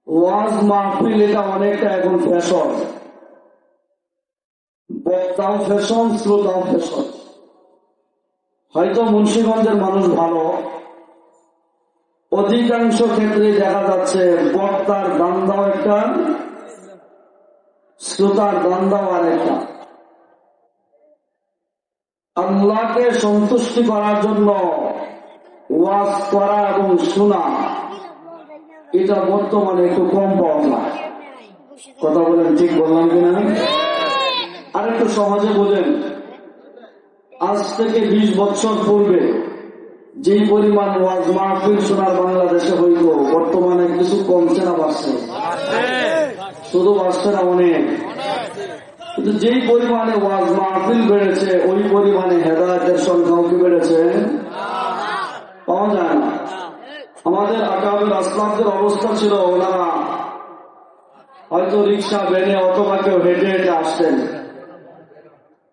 ওয়াজ মাহফিল এটা অনেকটা এখন ফ্যাশন, বক্তাও ফ্যাশন, শ্রোতাও ফ্যাশন। হয়তো মুন্সিগঞ্জের মানুষ ভালো, অধিকাংশ ক্ষেত্রে দেখা যাচ্ছে বক্তার দান্দাও একটা, শ্রোতার দান্দাও আরেকটা। আল্লাহকে সন্তুষ্টি করার জন্য ওয়াজ করা এবং শোনা এটা বর্তমানে একটু কম পাওয়া যায়। কথা বলেন, ঠিক বললাম কিনা? আর একটু সহজে বোঝেন, আজ থেকে 20 বছর পূর্বে যেই পরিমাণ ওয়াজ মাহফিল শোনার বাংলাদেশে হইত, বর্তমানে কিছু কমছে না বাড়ছে? শুধু বাড়ছে না, অনেক। কিন্তু যেই পরিমাণে ওয়াজ মাহফিল বেড়েছে ওই পরিমাণে হেদায়েতের সংখ্যাও কি বেড়েছে? পাওয়া যায় না। আমাদের আকাবের আসলাফদের অবস্থা ছিল, ওনারা হয়তো রিক্সা, ভ্যানে অথবা কেউ হেঁটে হেঁটে আসতেন।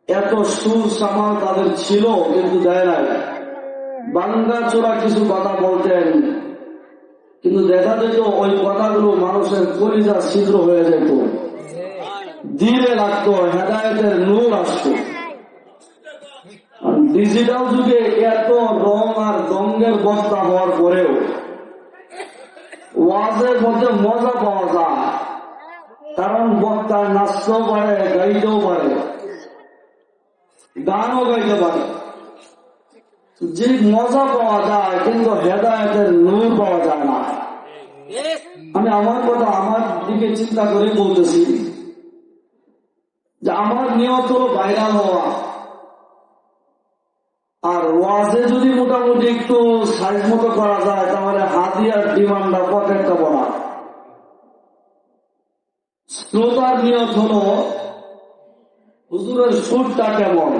এত সুর সামাল তাদের ছিল, কিন্তু দেয় নাই। বাংলা চোরা কিছু কথা বলতেন, কিন্তু দেখা যেত ওই কথাগুলো মানুষের কলিজা ছিদ্র হয়ে যেত, দিলে লাগতো, হেদায়েতের নূর আসতো। ডিজিটাল যুগে এত রং আর রঙের বস্তা হওয়ার পরেও ওয়াজের মধ্যে মজা পাওয়া যায়, কারণ বক্তা নাচতেও পারে, গাইতেও পারে, গানও গাইতে পারে। যে মজা পাওয়া যায়, কিন্তু হেদায়েতের নূর পাওয়া যায় না। আমি আমার কথা আমার দিকে চিন্তা করে বলতেছি যে আমার নিয়ত হলো ভাইরাল হওয়া, আর ওয়াজে যদি মোটামুটি একটু সাইজ মতো করা যায় তাহলে হাদিয়ার ডিমান্ডটা পকেটটা বড়া। শ্রোতার নিয়ত হলো হুজুরের সুরটা কেমন,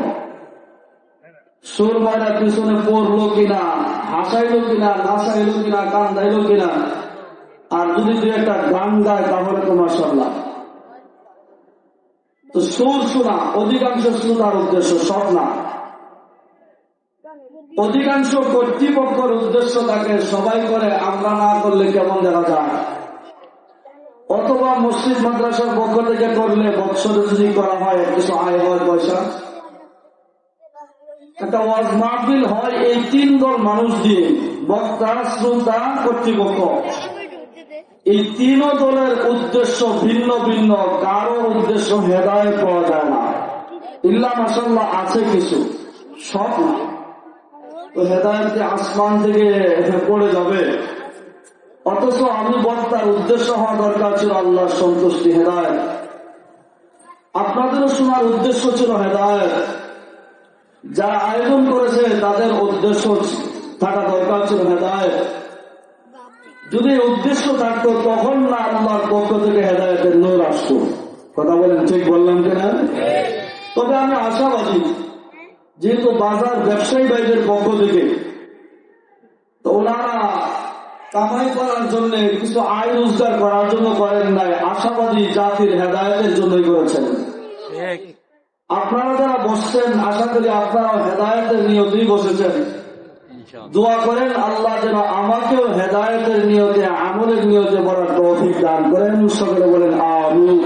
সুর মায়েরা পিছনে পড়লো কিনা, হাসাইলো কিনা, নাচাইলো কিনা, কান্দাইলো কিনা। আর যদি তুই একটা গান গায় তাহলে তো মাশাআল্লাহ। তো সুর শোনা অধিকাংশ শ্রোতার উদ্দেশ্য, সব না। অধিকাংশ কর্তৃপক্ষের উদ্দেশ্য থাকে সবাই করে, আমরা না করলে কেমন দেখা যায়। অথবা মসজিদ মাদ্রাসার পক্ষ থেকে করলে বৎসরে যদি করা হয় কিছু আয় হয়, পয়সা। একটা ওয়াজ মাহফিল হয় এই 3 দল মানুষ দিয়ে, বক্তা, শ্রোতা, কর্তৃপক্ষ। এই 3 দলের উদ্দেশ্য ভিন্ন ভিন্ন, কারো উদ্দেশ্য হেদায়েত পাওয়া যায় না। ইল্লা মাশাআল্লাহ আছে কিছু, সব না। তো হেদায়েত আসমান থেকে পড়ে যাবে। অথচ আমি বক্তার উদ্দেশ্য হওয়া দরকার ছিল আল্লাহর সন্তুষ্টি, হেদায়েত। আপনাদেরও শোনার উদ্দেশ্য ছিল হেদায়েত। যারা আয়োজন করেছে তাদের উদ্দেশ্য থাকা দরকার ছিল হেদায়েত। যদি উদ্দেশ্য থাকতো তখন না আল্লাহর পক্ষ থেকে হেদায়েতের নূর আসতো। কথা বলেন, ঠিক বললাম কিনা? তবে আমি আশাবাদী, যেহেতু বাজার ব্যবসায়ী ভাইদের পক্ষ থেকে, তো ওনারা কামাই করার জন্য, কিছু আয় রোজগার করার জন্য করেন নাই, আশাবাদী জাতির হেদায়েতের জন্যই করেছেন। আপনারা যারা বসছেন, আশা করি আপনারা হেদায়েতের নিয়তেই বসেছেন। দোয়া করেন আল্লাহ যেন আমাকেও হেদায়েতের নিয়তে, আমলের নিয়তে বলার তৌফিক দান করেন। সকলে বলেন আমিন।